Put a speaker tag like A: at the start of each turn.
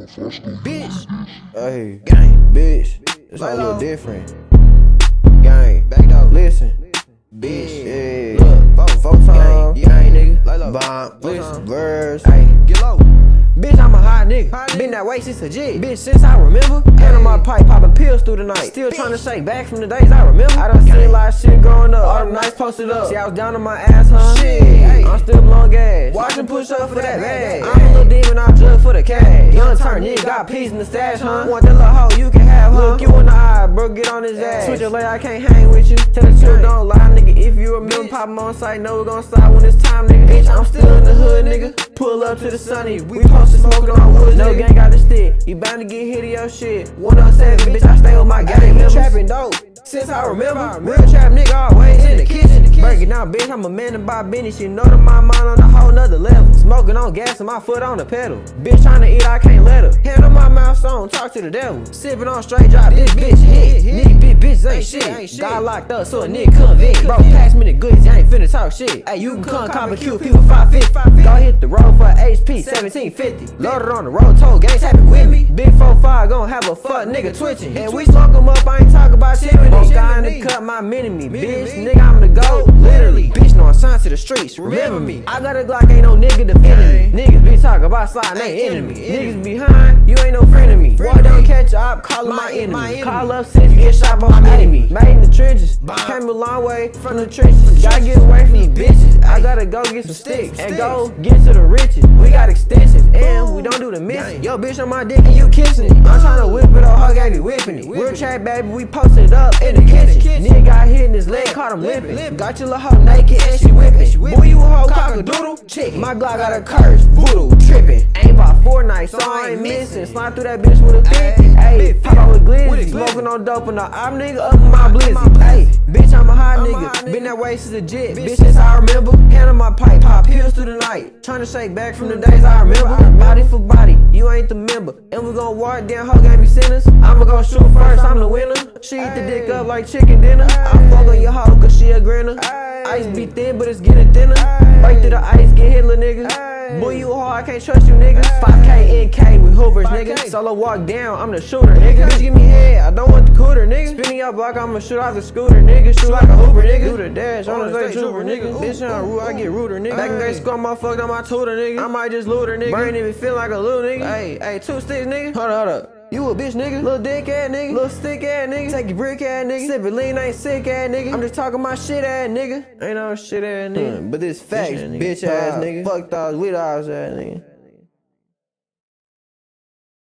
A: Bitch.
B: Hey,
A: Gang.
B: bitch, it's all a
A: Lilo.
B: little different.
A: Gang. Back door.
B: Listen,
A: Bitch.
B: yeah,
A: Look.
B: four times,
A: Gang, nigga. Lilo.
B: bomb,
A: Listen.
B: verse.
A: Hey, get low.
B: Bitch, I'm a hot nigga.
A: Hot nigga.
B: Been that way since a G. Bitch, since I remember. Hand on my pipe, popping pills through the night. Still trying to shake back from the days I remember. I done seen a lot of shit growing up. All the nights posted up. See, I was down on my ass, huh?
A: Shit. Hey.
B: I'm still blowing gas. Watching push up for that bag. I'm a little demon, I judge for the cash. Young turn nigga, got peas in the stash, huh? Want that little hoe, you can have, huh? Look you in the eye, bro, get on his ass. Switch your leg, I can't hang with you. Tell the truth, don't lie, nigga. If you remember, pop 'em on sight, know we gon' slide when it's time, nigga. Bitch, I'm still in the hood, nigga. Pull up to the sunny, we posted smoking on woods. No gang got the stick, you bound to get hit of your shit. 107, bitch, I stay with my gang members. Trapping dope, since I remember. Real trap nigga always in the kitchen. Break it down, bitch, I'm a man to buy business. You know that my mind on a whole nother level. Smoking on gas and my foot on the pedal. Bitch tryna eat, I can't let her. Hand on my mouth, so I don't talk to the devil. Sipping on straight drop, this bitch hit. Nigga, bitch ain't shit. Got locked up, so a nigga convict. Bro, pass me the goods, you ain't finna talk shit. Hey, you can come cop and kill people 550. Go hit the road for HP 1750. Loaded on the road, told gangs happy with me. Big 4-5 gon' have a fuck nigga twitching. And we smoke 'em up, I ain't talk about shit with me. Guy in the cut, my mini-me. Bitch, nigga, I'm the GOAT. Literally, bitch, no signs to the streets. Remember me. I got a Glock, ain't no nigga defending me. Niggas be talking about sliding, ain't enemy. Niggas behind, you ain't no friend of me. Boy, don't catch up, call him my enemy. Call up since you get shot by my enemy. Made in the trenches, came a long way from the trenches. Gotta get away from these bitches. I gotta go get some sticks and go get to the riches. We got extensions and we don't do the missing. Yo, bitch, on my dick and you kissing it. I'm tryna whip it, old hoe got me whipping it. Real chat, baby, we posted up in the kitchen. Nigga got hit in his leg, caught him limping. Got your little hoe naked and she whipping. Boy, you a hoe cock-a-doodle? Chick, my Glock got a curse, voodoo, tripping. Ain't about Fortnite, so I ain't missing. Slide through that bitch with a 50. Ayy, pop out with glizzy. Smoking on dope and I'm nigga up in my blizzy. Ayy, bitch, I'm a hot nigga. Been that way since a jit. Bitch, since I remember. Hand on my pipe, pop pills through the night. Tryna shake back from the days I remember. Body for body, you ain't the member. And we gon' walk down, hoe gave me sinners. I'ma go shoot first, I'm the winner. She eat the dick up like chicken dinner. I fuck on your hoe cause she a grinner. Ice be thin, but it's getting thinner. Break through the ice, get hit, little nigga. Boy, you hard, I can't trust you, nigga. 5K NK with Hoovers, nigga. Solo walk down, I'm the shooter, nigga. Bitch, give me head, I don't want the cooter, nigga. Spinning up block, I'ma shoot off the scooter, nigga. Shoot like a Hooper, nigga. Do the dash, on the state trooper, nigga. Bitch, on root, I get ruder, nigga. Back in day school, motherfucker, on my tutor, nigga. I might just loot her, nigga. Brain even feel like a little nigga. Hey, 2 sticks, nigga. Hold up. You a bitch, nigga. Little dick ass nigga. Little stick ass nigga. Take your brick ass nigga. Sippin' lean, ain't sick ass nigga. I'm just talking my shit ass nigga. Ain't no shit ass nigga. But this facts, bitch ass nigga. Fuck thoughts, with eyes ass nigga.